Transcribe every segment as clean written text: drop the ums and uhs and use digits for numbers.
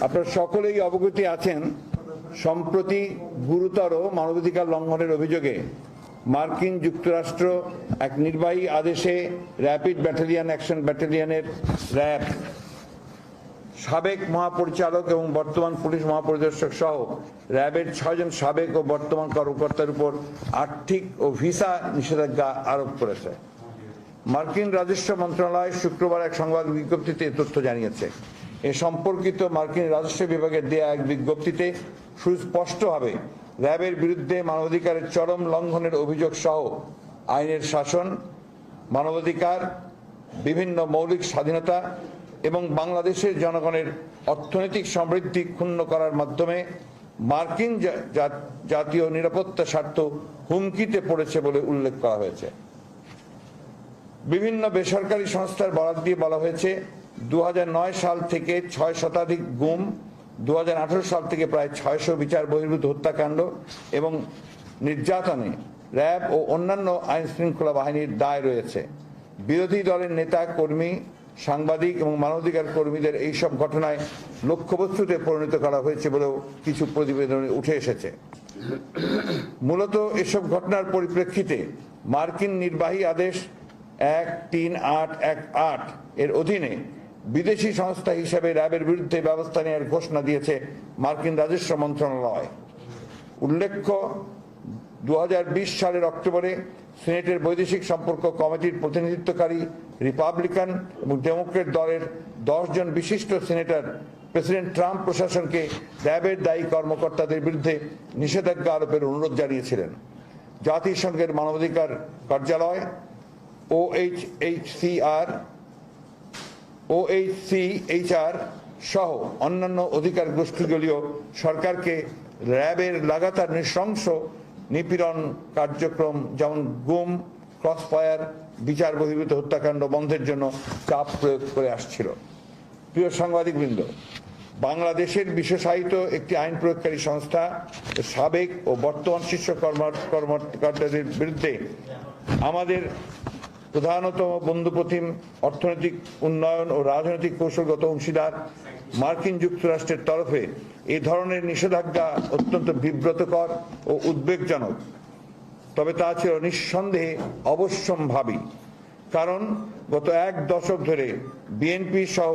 আপনারা সকলেই অবগত আছেন, সম্প্রতি গুরুতর মানবাধিকার লঙ্ঘনের অভিযোগে মার্কিন যুক্তরাষ্ট্র এক নির্বাহী আদেশে র্যাপিড ব্যাটালিয়ন অ্যাকশন ব্যাটালিয়নের র্যাব সাবেক মহাপরিচালক এবং বর্তমান পুলিশ মহাপরিদর্শক সহ র্যাবের 6 জন সাবেক ও বর্তমান কর্মকর্তার উপর আর্থিক ও ভিসা নিষেধাজ্ঞা আরোপ করেছে। মার্কিন রাজস্ব মন্ত্রণালয় শুক্রবার এক সংবাদ বিজ্ঞপ্তিতে তথ্য জানিয়েছে। এ সম্পর্কিত মার্কিন রাজস্ব বিভাগের দেয়া এক বিজ্ঞপ্তিতে সুস্পষ্টভাবে র্যাবের বিরুদ্ধে মানবাধিকারের চরম লঙ্ঘনের অভিযোগ সহ আইনের শাসন, মানবাধিকার, বিভিন্ন মৌলিক স্বাধীনতা এবং বাংলাদেশের জনগণের অর্থনৈতিক সমৃদ্ধি ক্ষুণ্ণ করার মাধ্যমে মার্কিন জাতীয় নিরাপত্তা স্বার্থ হুমকিতে পড়েছে বলে উল্লেখ করা হয়েছে। বিভিন্ন বেসরকারি সংস্থার বরাত দিয়ে বলা হয়েছে, 2009 সাল থেকে 6 শতাধিক গুম, 2018 সাল থেকে প্রায় 600 বিচার বহির্ভূত হত্যাকাণ্ড এবং নির্যাতনে র্যাব ও অন্যান্য আইন শৃঙ্খলা বাহিনীর দায় রয়েছে। বিরোধী দলের নেতা, কর্মী, সাংবাদিক এবং মানবাধিকার কর্মীদের এইসব ঘটনায় লক্ষ্যবস্তুতে পরিণত করা হয়েছে বলেও কিছু প্রতিবেদনে উঠে এসেছে। মূলত এসব ঘটনার পরিপ্রেক্ষিতে মার্কিন নির্বাহী আদেশ 13818 এর অধীনে বিদেশি সংস্থা হিসেবে র্যাবের বিরুদ্ধে ব্যবস্থা নেওয়ার ঘোষণা দিয়েছে মার্কিন রাজস্ব মন্ত্রণালয়। উল্লেখ্য, 2020 সালের অক্টোবরে সিনেটের বৈদেশিক সম্পর্ক কমিটির প্রতিনিধিত্বকারী রিপাবলিকান এবং ডেমোক্রেট দলের 10 জন বিশিষ্ট সিনেটর প্রেসিডেন্ট ট্রাম্প প্রশাসনকে র্যাবের দায়ী কর্মকর্তাদের বিরুদ্ধে নিষেধাজ্ঞা আরোপের অনুরোধ জানিয়েছিলেন। জাতিসংঘের মানবাধিকার কার্যালয় OHCHR সহ অন্যান্য অধিকার গোষ্ঠীগুলিও সরকারকে র্যাবের লাগাতার নৃশংস নিপীড়ন কার্যক্রম যেমন গুম, ক্রসফায়ার, বিচার বহির্ভূত হত্যাকাণ্ড বন্ধের জন্য চাপ প্রয়োগ করে আসছিল। প্রিয় সাংবাদিকবৃন্দ, বাংলাদেশের বিশেষায়িত একটি আইন প্রয়োগকারী সংস্থা সাবেক ও বর্তমান শীর্ষ কর্মকর্তাদের বিরুদ্ধে আমাদের প্রধানতম বন্ধুপ্রতিম অর্থনৈতিক উন্নয়ন ও রাজনৈতিক কৌশলগত অংশীদার মার্কিন যুক্তরাষ্ট্রের তরফে এই ধরনের নিষেধাজ্ঞা অত্যন্ত বিব্রতকর ও উদ্বেগজনক। তবে তা ছিল নিঃসন্দেহে অবশ্যম্ভাবী, কারণ গত 1 দশক ধরে বিএনপি সহ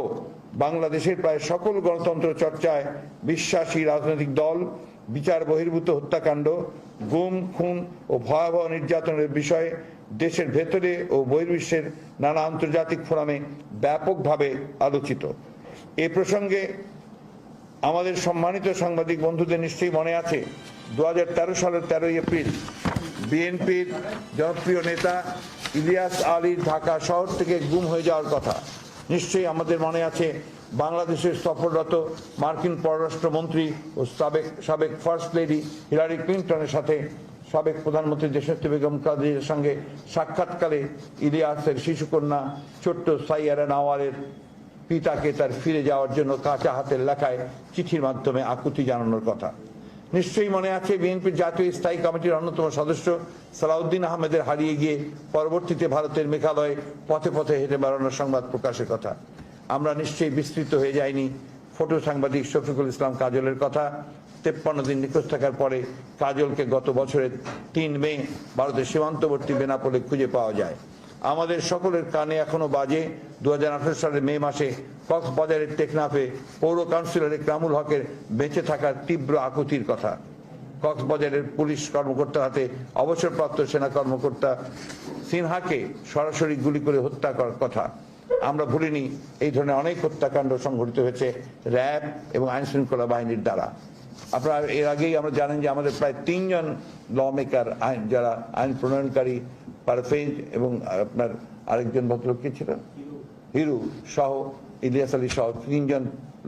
বাংলাদেশের প্রায় সকল গণতন্ত্র চর্চায় বিশ্বাসী রাজনৈতিক দল বিচার বহির্ভূত হত্যাকাণ্ড, গুম, খুন ও ভয়াবহ নির্যাতনের বিষয়ে দেশের ভেতরে ও বহির্বিশ্বের নানা আন্তর্জাতিক ফোরামে ব্যাপকভাবে আলোচিত। এ প্রসঙ্গে আমাদের সম্মানিত সাংবাদিক বন্ধুদের নিশ্চয়ই মনে আছে, 2013 সালের 13 এপ্রিল বিএনপির জনপ্রিয় নেতা ইলিয়াস আলীর ঢাকা শহর থেকে গুম হয়ে যাওয়ার কথা। নিশ্চয়ই আমাদের মনে আছে বাংলাদেশের সফররত মার্কিন পররাষ্ট্রমন্ত্রী ও সাবেক ফার্স্ট লেডি হিলারি ক্লিন্টনের সাথে সাবেক প্রধানমন্ত্রী দেশনেত্রী বেগম খালেদার সঙ্গে সাক্ষাৎকালে ইলিয়াসের শিশুকন্যা ছোট্ট সাইয়ারা নাওয়ারের পিতাকে তার ফিরে যাওয়ার জন্য কাঁচা হাতের লেখায় চিঠির মাধ্যমে আকুতি জানানোর কথা। নিশ্চয়ই মনে আছে বিএনপির জাতীয় স্থায়ী কমিটির অন্যতম সদস্য সালাউদ্দিন আহমেদের হারিয়ে গিয়ে পরবর্তীতে ভারতের মেঘালয়ে পথে পথে হেঁটে বেড়ানোর সংবাদ প্রকাশের কথা। আমরা নিশ্চয়ই বিস্তৃত হয়ে যায়নি ফটো সাংবাদিক শফিকুল ইসলাম কাজলের কথা। 53 দিন নিখোঁজ থাকার পরে কাজলকে গত বছরের 3 মে ভারতের সীমান্তবর্তী বেনাপোলে খুঁজে পাওয়া যায়। আমাদের সকলের কানে এখনো বাজে 2018 সালের মে মাসে কক্সবাজারের টেকনাফে পৌর কাউন্সিলর ইকরামুল হকের বেঁচে থাকার তীব্র আকুতির কথা। কক্সবাজারের পুলিশ কর্মকর্তার হাতে অবসরপ্রাপ্ত সেনা কর্মকর্তা সিনহাকে সরাসরি গুলি করে হত্যা করার কথা। আমরা ভুলিনি এই ধরনের অনেক হত্যাকাণ্ড সংঘটিত হয়েছে র্যাব এবং আইন শৃঙ্খলা বাহিনীর দ্বারা। আপনারা এর আগেই আমরা জানেন যে আমাদের প্রায় 3 জন ল মেকার, যারা আইন প্রণয়নকারী, পারফেজ এবং আপনার আরেকজন ভদ্রলোক কে ছিলেন হিরু সহ ইলিয়াস আলী সহ 3 জন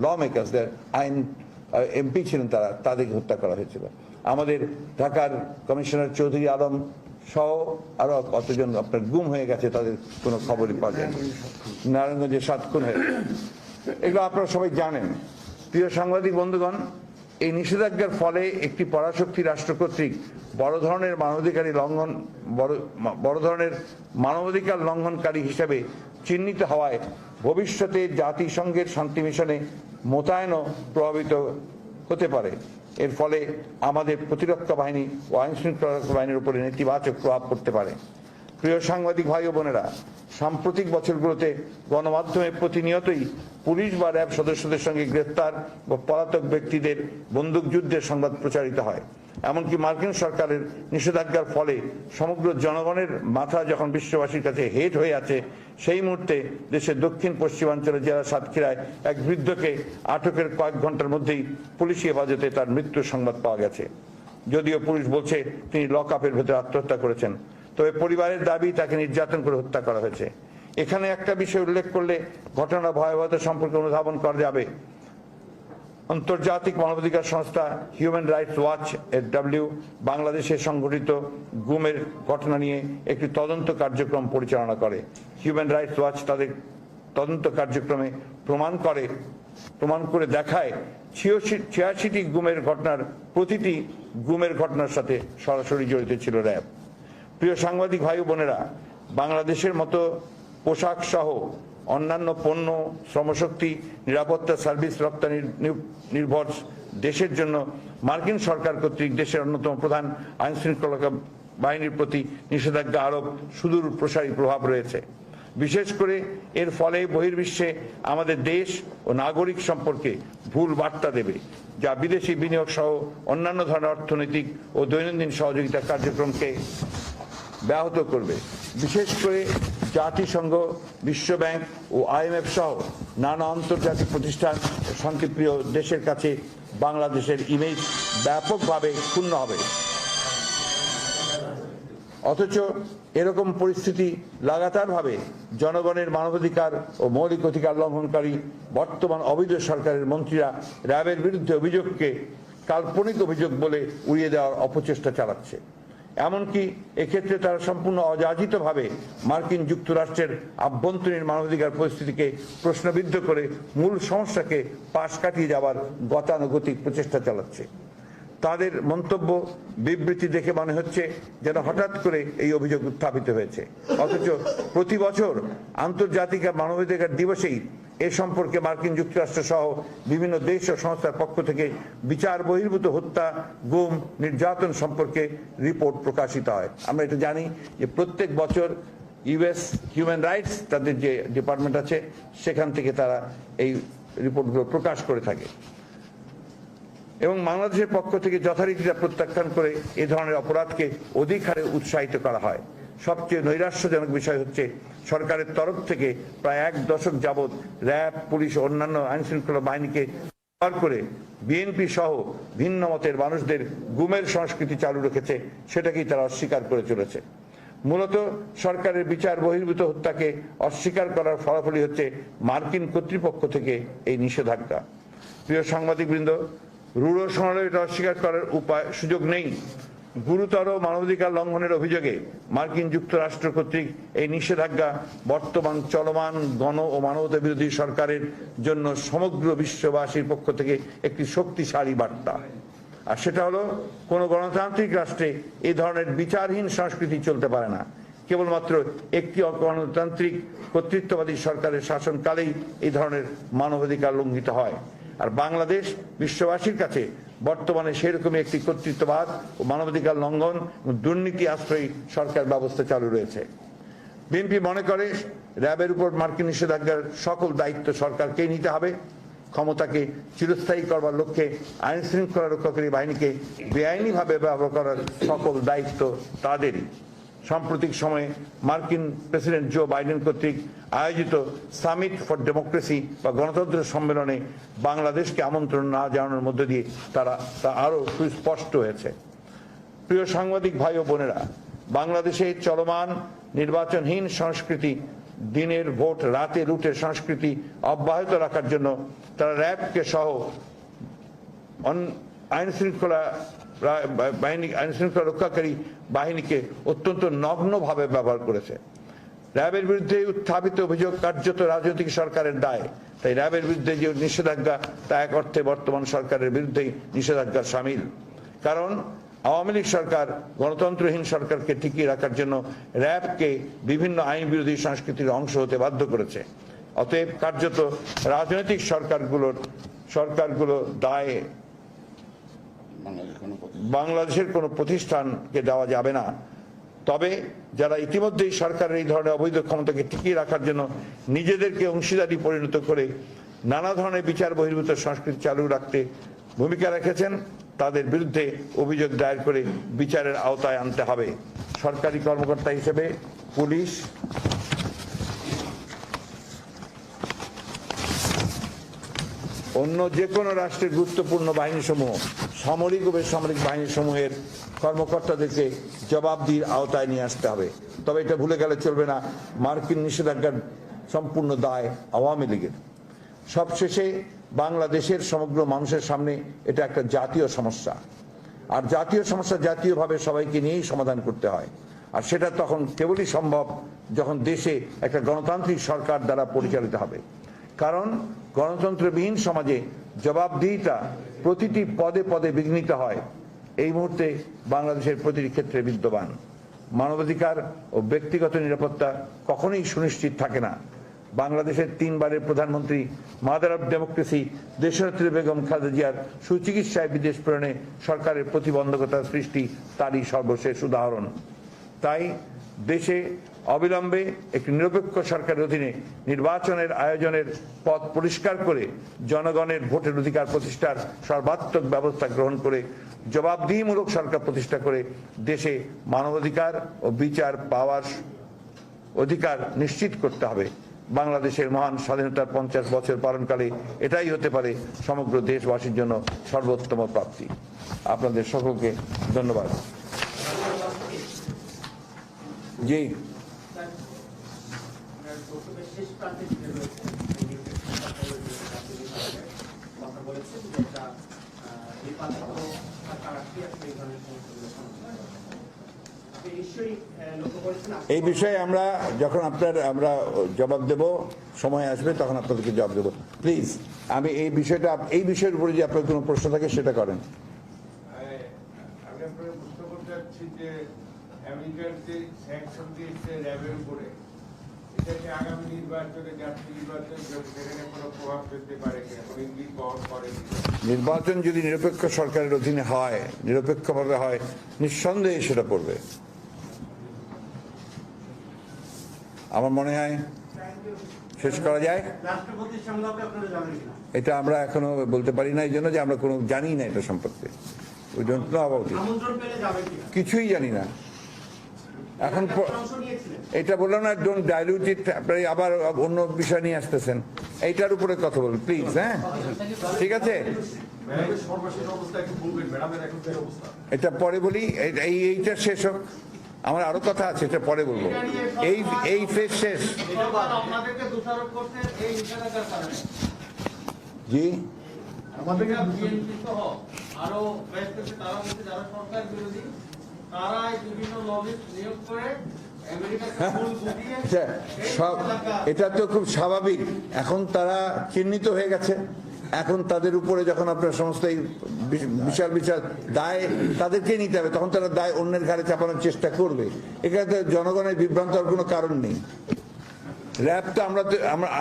ল মেকার্সদের আইন এমপি ছিলেন, তাদেরকে হত্যা করা হয়েছিল। আমাদের ঢাকার কমিশনার চৌধুরী আলম সহ আরো কতজন আপনার গুম হয়ে গেছে, তাদের কোনো খবরই পাওয়া যায়নি। নারায়ণগঞ্জে 7 খুন হয়েছে, এগুলো আপনারা সবাই জানেন। প্রিয় সাংবাদিক বন্ধুগণ, এই নিষেধাজ্ঞার ফলে একটি পরাশক্তি রাষ্ট্র কর্তৃক বড় ধরনের মানবাধিকার লঙ্ঘনকারী হিসেবে চিহ্নিত হওয়ায় ভবিষ্যতে জাতিসংঘের শান্তি মিশনে মোতায়েনও প্রভাবিত হতে পারে। এর ফলে আমাদের প্রতিরক্ষা বাহিনী ও আইন শৃঙ্খলা বাহিনীর উপরে নেতিবাচক প্রভাব পড়তে পারে। প্রিয় সাংবাদিক ভাই ও বোনেরা, সাম্প্রতিক বছরগুলোতে গণমাধ্যমে প্রতিনিয়তই পুলিশ বা র্যাব সদস্যদের সঙ্গে গ্রেফতার বা পলাতক ব্যক্তিদের বন্দুকযুদ্ধের সংবাদ প্রচারিত হয়। এমনকি মার্কিন সরকারের নিষেধাজ্ঞার ফলে সমগ্র জনগণের মাথা যখন বিশ্ববাসীর কাছে হেট হয়ে আছে, সেই মুহূর্তে দেশের দক্ষিণ পশ্চিমাঞ্চলের জেলা সাতক্ষীরায় এক বৃদ্ধকে আটকের কয়েক ঘন্টার মধ্যেই পুলিশি হেফাজতে তার মৃত্যুর সংবাদ পাওয়া গেছে। যদিও পুলিশ বলছে তিনি লক আপের ভেতরে আত্মহত্যা করেছেন, তবে পরিবারের দাবি তাকে নির্যাতন করে হত্যা করা হয়েছে। এখানে একটা বিষয় উল্লেখ করলে ঘটনার ভয়াবহতা সম্পর্কে অনুধাবন করা যাবে। আন্তর্জাতিক মানবাধিকার সংস্থা হিউম্যান রাইটস ওয়াচ (HRW) বাংলাদেশে সংঘটিত গুমের ঘটনা নিয়ে একটি তদন্ত কার্যক্রম পরিচালনা করে। হিউম্যান রাইটস ওয়াচ তাদের তদন্ত কার্যক্রমে প্রমাণ করে দেখায় 86টি গুমের ঘটনার প্রতিটি গুমের ঘটনার সাথে সরাসরি জড়িত ছিল র্যাব। প্রিয় সাংবাদিক ভাই ও বোনেরা, বাংলাদেশের মতো পোশাক সহ অন্যান্য পণ্য, শ্রমশক্তি, নিরাপত্তা সার্ভিস রপ্তানি নির্ভর দেশের জন্য মার্কিন সরকার কর্তৃক দেশের অন্যতম প্রধান আইন শৃঙ্খলা বাহিনীর প্রতি নিষেধাজ্ঞা আরোপ সুদূর প্রসারী প্রভাব রয়েছে। বিশেষ করে এর ফলে বহির্বিশ্বে আমাদের দেশ ও নাগরিক সম্পর্কে ভুল বার্তা দেবে, যা বিদেশি বিনিয়োগ সহ অন্যান্য ধরনের অর্থনৈতিক ও দৈনন্দিন সহযোগিতা কার্যক্রমকে ব্যাহত করবে। বিশেষ করে জাতিসংঘ, বিশ্বব্যাংক ও IMF সহ নানা আন্তর্জাতিক প্রতিষ্ঠান ও শান্তিপ্রিয় দেশের কাছে বাংলাদেশের ইমেজ ব্যাপকভাবে ক্ষুণ্ণ হবে। অথচ এরকম পরিস্থিতি লাগাতারভাবে জনগণের মানবাধিকার ও মৌলিক অধিকার লঙ্ঘনকারী বর্তমান অবৈধ সরকারের মন্ত্রীরা র্যাবের বিরুদ্ধে অভিযোগকে কাল্পনিক অভিযোগ বলে উড়িয়ে দেওয়ার অপচেষ্টা চালাচ্ছে। এমনকি এক্ষেত্রে তারা সম্পূর্ণ অযাচিতভাবে মার্কিন যুক্তরাষ্ট্রের আভ্যন্তরীণ মানবাধিকার পরিস্থিতিকে প্রশ্নবিদ্ধ করে মূল সমস্যাকে পাশ কাটিয়ে যাওয়ার গতানুগতিক প্রচেষ্টা চালাচ্ছে। তাদের মন্তব্য, বিবৃতি দেখে মনে হচ্ছে যেন হঠাৎ করে এই অভিযোগ উত্থাপিত হয়েছে, অথচ প্রতি বছর আন্তর্জাতিক মানবাধিকার দিবসেই এ সম্পর্কে মার্কিন যুক্তরাষ্ট্র সহ বিভিন্ন দেশ ও সংস্থার পক্ষ থেকে বিচার বহির্ভূত হত্যা, গুম, নির্যাতন সম্পর্কে রিপোর্ট প্রকাশিত হয়। আমরা এটা জানি যে প্রত্যেক বছর US হিউম্যান রাইটস তাদের যে ডিপার্টমেন্ট আছে সেখান থেকে তারা এই রিপোর্টগুলো প্রকাশ করে থাকে এবং বাংলাদেশের পক্ষ থেকে যথারীতি প্রত্যাখ্যান করে এ ধরনের অপরাধকে অধিক হারে উৎসাহিত করা হয়। সবচেয়ে নৈরাশ্যজনক বিষয় হচ্ছে সরকারের তরফ থেকে প্রায় 1 দশক যাবৎ র্যাব, পুলিশ ও অন্যান্য আইন শৃঙ্খলা বাহিনীকে ব্যবহার করে বিএনপি সহ ভিন্ন মতের মানুষদের গুমের সংস্কৃতি চালু রেখেছে, সেটাকেই তারা অস্বীকার করে চলেছে। মূলত সরকারের বিচার বহির্ভূত হত্যাকে অস্বীকার করার ফলাফলই হচ্ছে মার্কিন কর্তৃপক্ষ থেকে এই নিষেধাজ্ঞা। প্রিয় সাংবাদিকবৃন্দ, রূঢ় সমালোচনা এটা অস্বীকার করার সুযোগ নেই। গুরুতর মানবাধিকার লঙ্ঘনের অভিযোগে মার্কিন যুক্তরাষ্ট্র কর্তৃক এই নিষেধাজ্ঞা বর্তমান চলমান গণ ও মানবতা বিরোধী সরকারের জন্য সমগ্র বিশ্ববাসীর পক্ষ থেকে একটি শক্তিশালী বার্তা। আর সেটা হলো, কোনো গণতান্ত্রিক রাষ্ট্রে এই ধরনের বিচারহীন সংস্কৃতি চলতে পারে না। কেবলমাত্র একটি গণতান্ত্রিক কর্তৃত্ববাদী সরকারের শাসনকালেই এই ধরনের মানবাধিকার লঙ্ঘিত হয়। আর বাংলাদেশ বিশ্ববাসীর কাছে বর্তমানে সেরকমই একটি কর্তৃত্ববাদ ও মানবাধিকার লঙ্ঘন ও দুর্নীতি আশ্রয়ী সরকার ব্যবস্থা চালু রয়েছে। বিএনপি মনে করে র্যাবের উপর মার্কিন নিষেধাজ্ঞার সকল দায়িত্ব সরকারকেই নিতে হবে। ক্ষমতাকে চিরস্থায়ী করবার লক্ষ্যে আইন শৃঙ্খলা রক্ষাকারী বাহিনীকে বেআইনিভাবে ব্যবহার করার সকল দায়িত্ব তাদেরই। সাম্প্রতিক সময়ে মার্কিন প্রেসিডেন্ট জো বাইডেন কর্তৃক আয়োজিত সামিট ফর ডেমোক্রেসি বা গণতন্ত্র সম্মেলনে বাংলাদেশকে আমন্ত্রণ না জানানোর মধ্য দিয়ে তা আরও সুস্পষ্ট হয়েছে। প্রিয় সাংবাদিক ভাই ও বোনেরা, বাংলাদেশে চলমান নির্বাচনহীন সংস্কৃতি, দিনের ভোট রাতে লুটের সংস্কৃতি অব্যাহত রাখার জন্য তারা র্যাবকে সহ আইন শৃঙ্খলা রক্ষাকারী বাহিনীকে অত্যন্ত নগ্নভাবে ব্যবহার করেছে। র্যাবের বিরুদ্ধে উত্থাপিত অভিযোগ কার্যত রাজনৈতিক সরকারের দায়। তাই র্যাবের বিরুদ্ধে যে নিষেধাজ্ঞা তা এক অর্থে বর্তমান সরকারের বিরুদ্ধেই নিষেধাজ্ঞার সামিল। কারণ আওয়ামী লীগ সরকার গণতন্ত্রহীন সরকারকে টিকিয়ে রাখার জন্য র্যাবকে বিভিন্ন আইন বিরোধী সংস্কৃতির অংশ হতে বাধ্য করেছে। অতএব কার্যত রাজনৈতিক সরকারগুলো দায় বাংলাদেশের কোনো প্রতিষ্ঠানকে দেওয়া যাবে না। তবে যারা ইতিমধ্যেই সরকারের এই ধরনের অবৈধ ক্ষমতাকে টিকিয়ে রাখার জন্য নিজেদেরকে অংশীদারি পরিণত করে নানা ধরনের বিচার বহির্ভূত সংস্কৃতি চালু রাখতে ভূমিকা রেখেছেন, তাদের বিরুদ্ধে অভিযোগ দায়ের করে বিচারের আওতায় আনতে হবে। সরকারি কর্মকর্তা হিসেবে পুলিশ, অন্য যে কোনো রাষ্ট্রের গুরুত্বপূর্ণ বাহিনীসমূহ, সামরিক ও বেসামরিক বাহিনীসমূহের কর্মকর্তাদেরকে জবাবদিহির আওতায় নিয়ে আসতে হবে। তবে এটা ভুলে গেলে চলবে না, মার্কিন নিষেধাজ্ঞার সম্পূর্ণ দায় আওয়ামী লীগের। সবশেষে বাংলাদেশের সমগ্র মানুষের সামনে এটা একটা জাতীয় সমস্যা, আর জাতীয় সমস্যা জাতীয়ভাবে সবাইকে নিয়েই সমাধান করতে হয়। আর সেটা তখন কেবলই সম্ভব যখন দেশে একটা গণতান্ত্রিক সরকার দ্বারা পরিচালিত হবে। কারণ গণতন্ত্রবিহীন সমাজে জবাবদিহিতা প্রতিটি পদে পদে বিঘ্নিত হয়। এই মুহূর্তে বাংলাদেশের প্রতিটি ক্ষেত্রে বিদ্যমান। মানবাধিকার ও ব্যক্তিগত নিরাপত্তা কখনোই সুনিশ্চিত থাকে না। বাংলাদেশের 3 বারের প্রধানমন্ত্রী, মাদার অব ডেমোক্রেসি দেশনেত্রী বেগম খালেদা জিয়ার সুচিকিৎসায় বিদেশ প্রেরণে সরকারের প্রতিবন্ধকতার সৃষ্টি তারই সর্বশেষ উদাহরণ। তাই দেশে অবিলম্বে একটি নিরপেক্ষ সরকারের অধীনে নির্বাচনের আয়োজনের পথ পরিষ্কার করে জনগণের ভোটের অধিকার প্রতিষ্ঠার সর্বাত্মক ব্যবস্থা গ্রহণ করে জবাবদিহিমূলক সরকার প্রতিষ্ঠা করে দেশে মানবাধিকার ও বিচার পাওয়ার অধিকার নিশ্চিত করতে হবে। বাংলাদেশের মহান স্বাধীনতার 50 বছর পালনকালে এটাই হতে পারে সমগ্র দেশবাসীর জন্য সর্বোত্তম প্রাপ্তি। আপনাদের সকলকে ধন্যবাদ। জি, এই বিষয়ে আমরা যখন আমরা জবাব দেব, সময় আসবে তখন আপনাদেরকে জবাব দেব। প্লিজ আমি এই বিষয়ের উপরে যে আপনার কোনো প্রশ্ন থাকে সেটা করেন। আমি আপনাকে প্রশ্ন করতে চাচ্ছি যে আমেরিকার যে স্যাংশন দিয়েছে র্যাবের উপরে, এটাকে আগামী নির্বাচনে, জাতীয় নির্বাচন সেখানে কোনো প্রভাব ফেলতে পারে কিনা, কোনো ইঙ্গিত বহন করে? নির্বাচন যদি নিরপেক্ষ সরকারের অধীনে হয়, নিরপেক্ষভাবে হয়, নিঃসন্দেহে সেটা পড়বে। আমার মনে হয় শেষ করা যায়। এটা আমরা এখনো বলতে পারি না, এই জন্য যে আমরা কোনো জানি না এটা সম্পর্কে। ওই ডোন্ট নো অ্যাবাউট ইট, কিছুই জানি না এখন। এটা বললাম না, ডোন্ট ডাইলিউট ইট। আপনি আবার অন্য বিষয় নিয়ে আসতেছেন, এইটার উপরে কথা বলুন প্লিজ। হ্যাঁ, ঠিক আছে, এটা পরে বলি। এইটা শেষ হোক, আমার আরো কথা আছে, এটা পরে বলবো। এই ফেজ শেষ। জি, এটা তো খুব স্বাভাবিক। এখন তারা চিহ্নিত হয়ে গেছে, এখন তাদের উপরে যখন আপনার সমস্ত এই বিশাল বিশাল দায় তাদেরকে নিতে হবে, তখন তারা দায় অন্যের ঘাড়ে চাপানোর চেষ্টা করবে। এখানে তো জনগণের বিভ্রান্ত হওয়ার কোনো কারণ নেই। র্যাব তো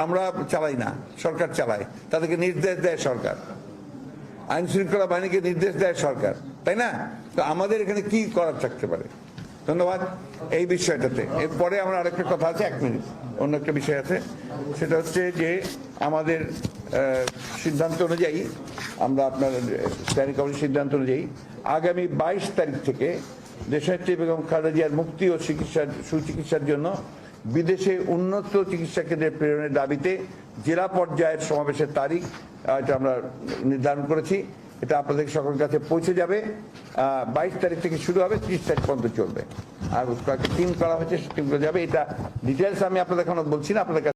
আমরা চালাই না, সরকার চালায়, তাদেরকে নির্দেশ দেয় সরকার, আইন শৃঙ্খলা বাহিনীকে নির্দেশ দেয় সরকার, তাই না? তো আমাদের এখানে কি করার থাকতে পারে? ধন্যবাদ এই বিষয়টাতে। এরপরে আমার আরেকটা কথা আছে, 1 মিনিট, অন্য একটা বিষয় আছে। সেটা হচ্ছে যে আমাদের সিদ্ধান্ত অনুযায়ী, আমরা আপনার স্ট্যান্ডিং কমিটির সিদ্ধান্ত অনুযায়ী আগামী 22 তারিখ থেকে দেশনেত্রী বেগম খালেদা জিয়ার মুক্তি ও সুচিকিৎসার জন্য বিদেশে উন্নত চিকিৎসা কেন্দ্রে প্রেরণের দাবিতে জেলা পর্যায়ের সমাবেশের তারিখ এটা আমরা নির্ধারণ করেছি। এটা আপনাদের সকলের কাছে পৌঁছে যাবে। 22 তারিখ থেকে শুরু হবে, 30 তারিখ পর্যন্ত চলবে। আর টিম করা হয়েছে, টিমগুলো যাবে। এটা ডিটেলস আমি আপনাদের এখন বলছি না, আপনাদের